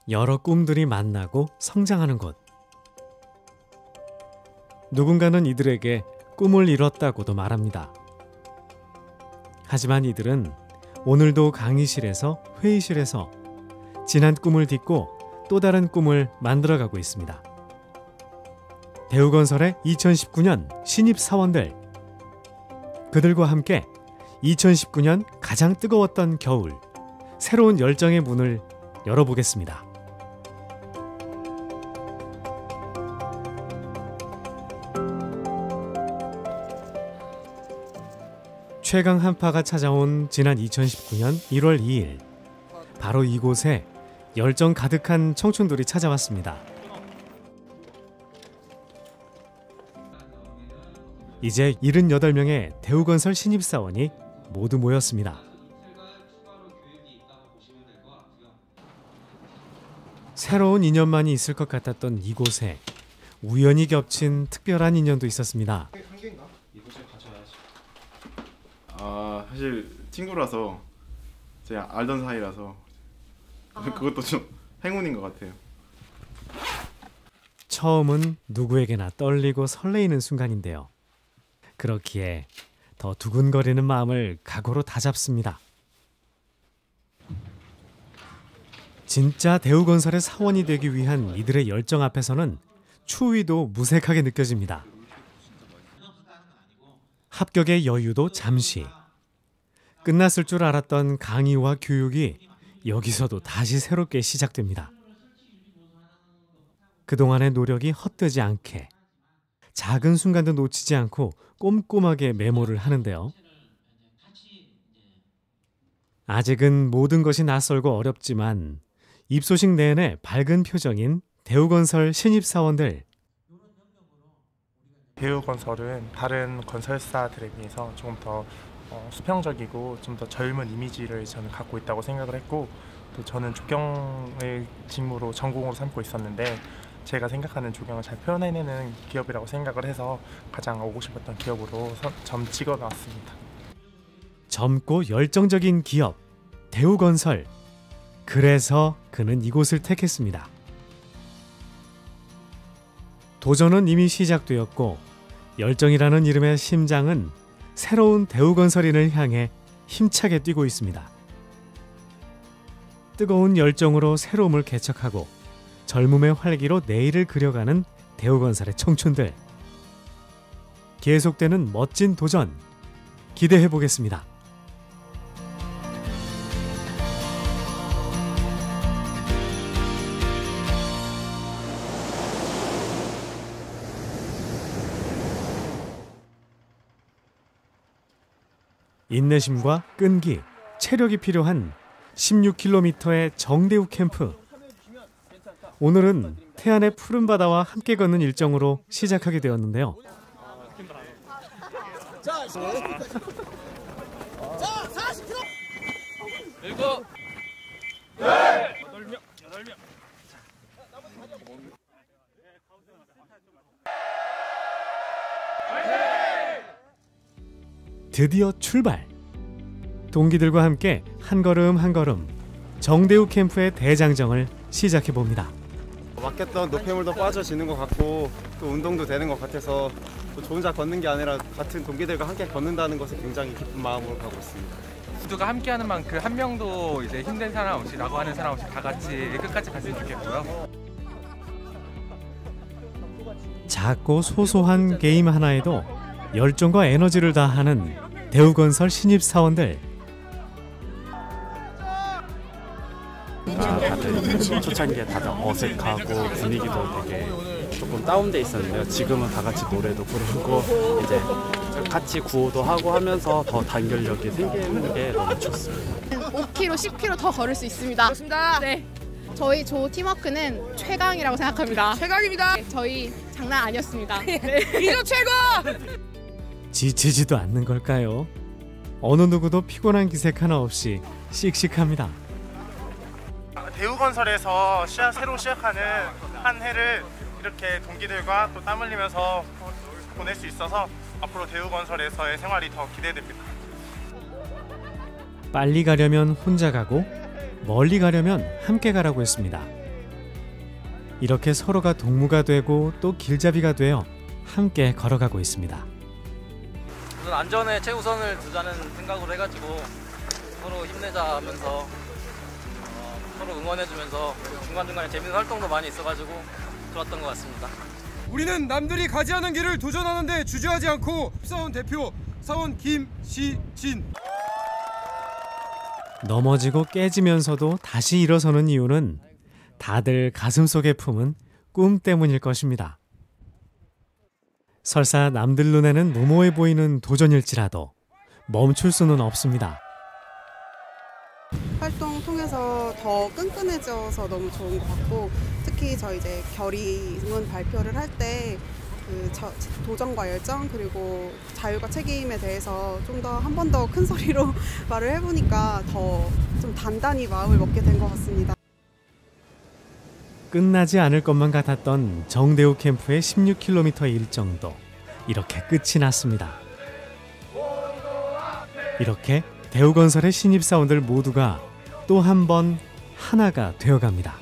여러 꿈들이 만나고 성장하는 곳. 누군가는 이들에게 꿈을 이뤘다고도 말합니다. 하지만 이들은 오늘도 강의실에서 회의실에서 지난 꿈을 딛고 또 다른 꿈을 만들어가고 있습니다. 대우건설의 2019년 신입사원들. 그들과 함께 2019년 가장 뜨거웠던 겨울, 새로운 열정의 문을 열어보겠습니다. 최강 한파가 찾아온 지난 2019년 1월 2일, 바로 이곳에 열정 가득한 청춘들이 찾아왔습니다. 이제 78명의 대우건설 신입사원이 모두 모였습니다. 새로운 인연만이 있을 것 같았던 이곳에 우연히 겹친 특별한 인연도 있었습니다. 사실 친구라서 제가 알던 사이라서 그것도 좀 행운인 것 같아요. 처음은 누구에게나 떨리고 설레이는 순간인데요. 그렇기에 더 두근거리는 마음을 각오로 다잡습니다. 진짜 대우건설의 사원이 되기 위한 이들의 열정 앞에서는 추위도 무색하게 느껴집니다. 합격의 여유도 잠시. 끝났을 줄 알았던 강의와 교육이 여기서도 다시 새롭게 시작됩니다. 그동안의 노력이 헛되지 않게 작은 순간도 놓치지 않고 꼼꼼하게 메모를 하는데요. 아직은 모든 것이 낯설고 어렵지만 입소식 내내 밝은 표정인 대우건설 신입사원들. 대우건설은 다른 건설사들에 비해서 조금 더 수평적이고 좀 더 젊은 이미지를 저는 갖고 있다고 생각을 했고, 또 저는 조경을 직무로 전공으로 삼고 있었는데 제가 생각하는 조경을 잘 표현해내는 기업이라고 생각을 해서 가장 오고 싶었던 기업으로 찍어놨습니다. 젊고 열정적인 기업 대우건설. 그래서 그는 이곳을 택했습니다. 도전은 이미 시작되었고 열정이라는 이름의 심장은 새로운 대우건설인을 향해 힘차게 뛰고 있습니다. 뜨거운 열정으로 새로움을 개척하고 젊음의 활기로 내일을 그려가는 대우건설의 청춘들. 계속되는 멋진 도전 기대해 보겠습니다. 인내심과 끈기, 체력이 필요한 16km의 정대우 캠프. 오늘은 태안의 푸른 바다와 함께 걷는 일정으로 시작하게 되었는데요. 자, 40km. 7, 8, 8명. 드디어 출발! 동기들과 함께 한 걸음 한 걸음 정대우 캠프의 대장정을 시작해봅니다. 맡겼던 노폐물도 빠져지는 것 같고 또 운동도 되는 것 같아서 또 저 혼자 걷는 게 아니라 같은 동기들과 함께 걷는다는 것에 굉장히 기쁜 마음으로 가고 있습니다. 모두가 함께하는 만큼 한 명도 이제 힘든 사람 없이, 라고 하는 사람 없이 다 같이 끝까지 갔으면 좋겠고요. 작고 소소한 게임 하나에도 열정과 에너지를 다하는 대우건설 신입사원들. 다들 초창기에 다들 어색하고 분위기도 되게 조금 다운돼 있었는데요. 지금은 다 같이 노래도 부르고 이제 같이 구호도 하고 하면서 더 단결력이 생기는 게 너무 좋습니다. 5km, 10km 더 걸을 수 있습니다. 그렇습니다. 네. 저희 조 팀워크는 최강이라고 생각합니다. 최강입니다. 네, 저희 장난 아니었습니다. 네. 이조 최고! 지치지도 않는 걸까요? 어느 누구도 피곤한 기색 하나 없이 씩씩합니다. 대우건설에서 새로 시작하는 한 해를 이렇게 동기들과 또 땀 흘리면서 보낼 수 있어서 앞으로 대우건설에서의 생활이 더 기대됩니다. 빨리 가려면 혼자 가고 멀리 가려면 함께 가라고 했습니다. 이렇게 서로가 동무가 되고 또 길잡이가 되어 함께 걸어가고 있습니다. 우선 안전에 최우선을 두자는 생각으로 해가지고 서로 힘내자 하면서 서로 응원해주면서 중간중간에 재밌는 활동도 많이 있어가지고 좋았던 것 같습니다. 우리는 남들이 가지 않은 길을 도전하는 데 주저하지 않고 사원 대표 사원 김시진. 넘어지고 깨지면서도 다시 일어서는 이유는 다들 가슴속에 품은 꿈 때문일 것입니다. 설사 남들 눈에는 무모해 보이는 도전일지라도 멈출 수는 없습니다. 활동 통해서 더 끈끈해져서 너무 좋은 것 같고, 특히 저 이제 결의문 발표를 할 때 그 도전과 열정 그리고 자율과 책임에 대해서 좀 더 한 번 더 큰 소리로 말을 해보니까 더 좀 단단히 마음을 먹게 된 것 같습니다. 끝나지 않을 것만 같았던 정대우 캠프의 16km 일정도 이렇게 끝이 났습니다. 이렇게 대우건설의 신입사원들 모두가 또 한 번 하나가 되어갑니다.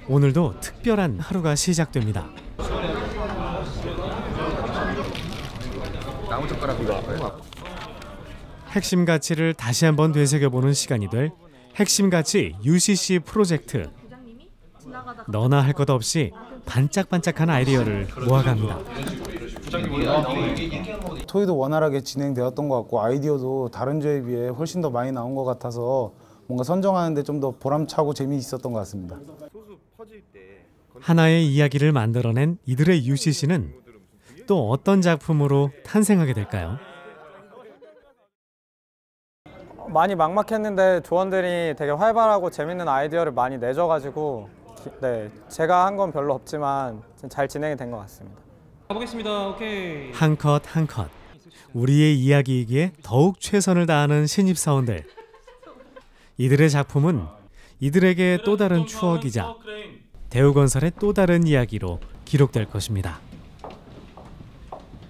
오늘도 특별한 하루가 시작됩니다. 핵심 가치를 다시 한번 되새겨보는 시간이 될 핵심 가치 UCC 프로젝트. 너나 할 것 없이 반짝반짝한 아이디어를 모아갑니다. 토의도 원활하게 진행되었던 것 같고 아이디어도 다른 주에 비해 훨씬 더 많이 나온 것 같아서 뭔가 선정하는데 좀 더 보람차고 재미있었던 것 같습니다. 하나의 이야기를 만들어낸 이들의 UCC는 또 어떤 작품으로 탄생하게 될까요? 많이 막막했는데 조원들이 되게 활발하고 재밌는 아이디어를 많이 내줘가지고 네, 제가 한 건 별로 없지만 잘 진행이 된 것 같습니다. 가보겠습니다. 오케이. 한 컷 한 컷 우리의 이야기이기에 더욱 최선을 다하는 신입사원들. 이들의 작품은 이들에게 또 다른 추억이자 대우건설의 또 다른 이야기로 기록될 것입니다.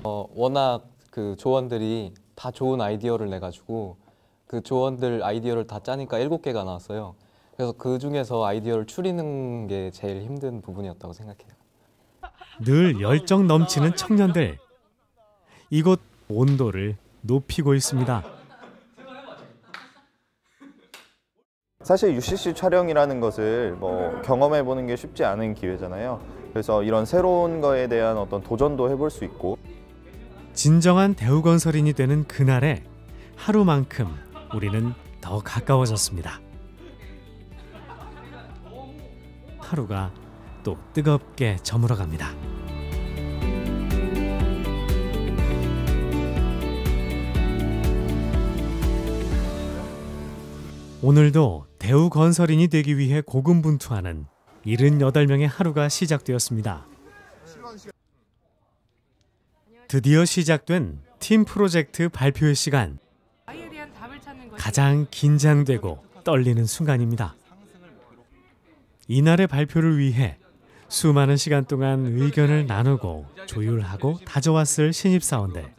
워낙 그 조원들이 다 좋은 아이디어를 내가지고 그 조원들 아이디어를 다 짜니까 7개가 나왔어요. 그래서 그 중에서 아이디어를 추리는 게 제일 힘든 부분이었다고 생각해요. 늘 열정 넘치는 청년들. 이곳 온도를 높이고 있습니다. 사실 UCC 촬영이라는 것을 경험해보는 게 쉽지 않은 기회잖아요. 그래서 이런 새로운 거에 대한 어떤 도전도 해볼 수 있고. 진정한 대우건설인이 되는 그날에 하루만큼 우리는 더 가까워졌습니다. 하루가 또 뜨겁게 저물어갑니다. 오늘도 대우건설인이 되기 위해 고군분투하는 78명의 하루가 시작되었습니다. 드디어 시작된 팀 프로젝트 발표의 시간. 가장 긴장되고 떨리는 순간입니다. 이날의 발표를 위해 수많은 시간 동안 의견을 나누고 조율하고 다져왔을 신입사원들.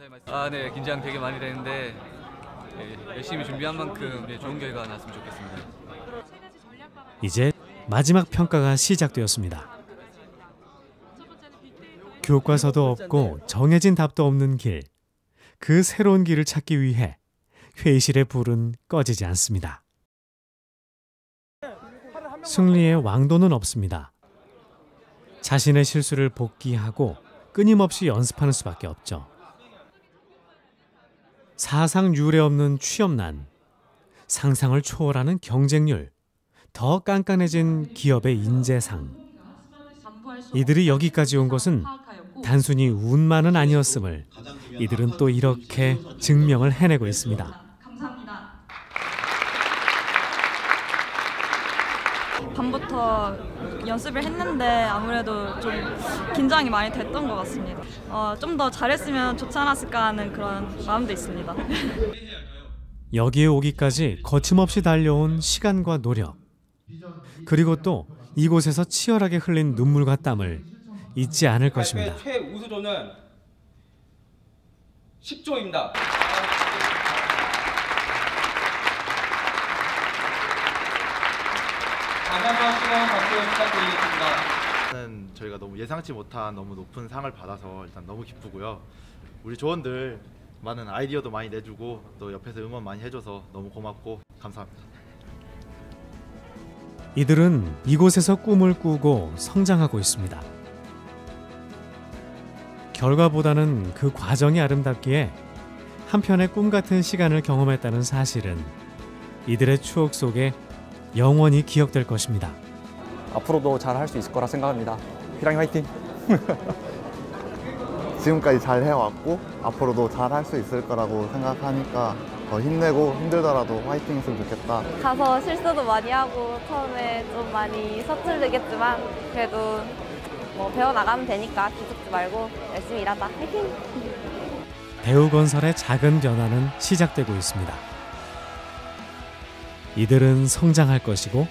네, 긴장 되게 많이 되는데 열심히 준비한 만큼 좋은 결과가 나왔으면 좋겠습니다. 이제 마지막 평가가 시작되었습니다. 교과서도 없고 정해진 답도 없는 길. 그 새로운 길을 찾기 위해 회의실의 불은 꺼지지 않습니다. 승리의 왕도는 없습니다. 자신의 실수를 복기하고 끊임없이 연습하는 수밖에 없죠. 사상 유례 없는 취업난, 상상을 초월하는 경쟁률, 더 깐깐해진 기업의 인재상. 이들이 여기까지 온 것은 단순히 운만은 아니었음을 이들은 또 이렇게 증명을 해내고 있습니다. 밤부터 연습을 했는데 아무래도 좀 긴장이 많이 됐던 것 같습니다. 좀 더 잘했으면 좋지 않았을까 하는 그런 마음도 있습니다. 여기에 오기까지 거침없이 달려온 시간과 노력, 그리고 또 이곳에서 치열하게 흘린 눈물과 땀을 잊지 않을 것입니다. 최우수조는 10조입니다. 다시 한번 시간 박수 부탁드리겠습니다. 저희가 너무 예상치 못한 너무 높은 상을 받아서 일단 너무 기쁘고요. 우리 조원들 많은 아이디어도 많이 내주고 또 옆에서 응원 많이 해줘서 너무 고맙고 감사합니다. 이들은 이곳에서 꿈을 꾸고 성장하고 있습니다. 결과보다는 그 과정이 아름답기에 한편의 꿈 같은 시간을 경험했다는 사실은 이들의 추억 속에 영원히 기억될 것입니다. 앞으로도 잘 할 수 있을 거라 생각합니다. 피랑이 화이팅! 지금까지 잘 해왔고 앞으로도 잘 할 수 있을 거라고 생각하니까 더 힘내고 힘들더라도 화이팅 했으면 좋겠다. 가서 실수도 많이 하고 처음에 좀 많이 서툴르겠지만 그래도 뭐 배워나가면 되니까 기죽지 말고 열심히 일하자. 화이팅! 대우건설의 작은 변화는 시작되고 있습니다. 이들은 성장할 것이고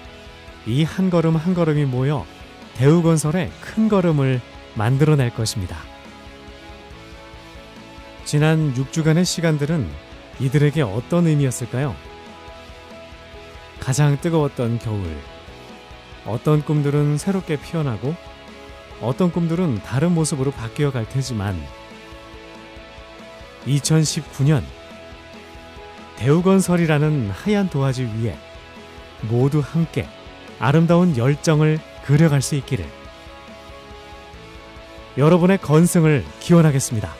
이 한 걸음 한 걸음이 모여 대우건설의 큰 걸음을 만들어낼 것입니다. 지난 6주간의 시간들은 이들에게 어떤 의미였을까요? 가장 뜨거웠던 겨울, 어떤 꿈들은 새롭게 피어나고 어떤 꿈들은 다른 모습으로 바뀌어 갈 테지만 2019년 대우건설이라는 하얀 도화지 위에 모두 함께 아름다운 열정을 그려갈 수 있기를 여러분의 건승을 기원하겠습니다.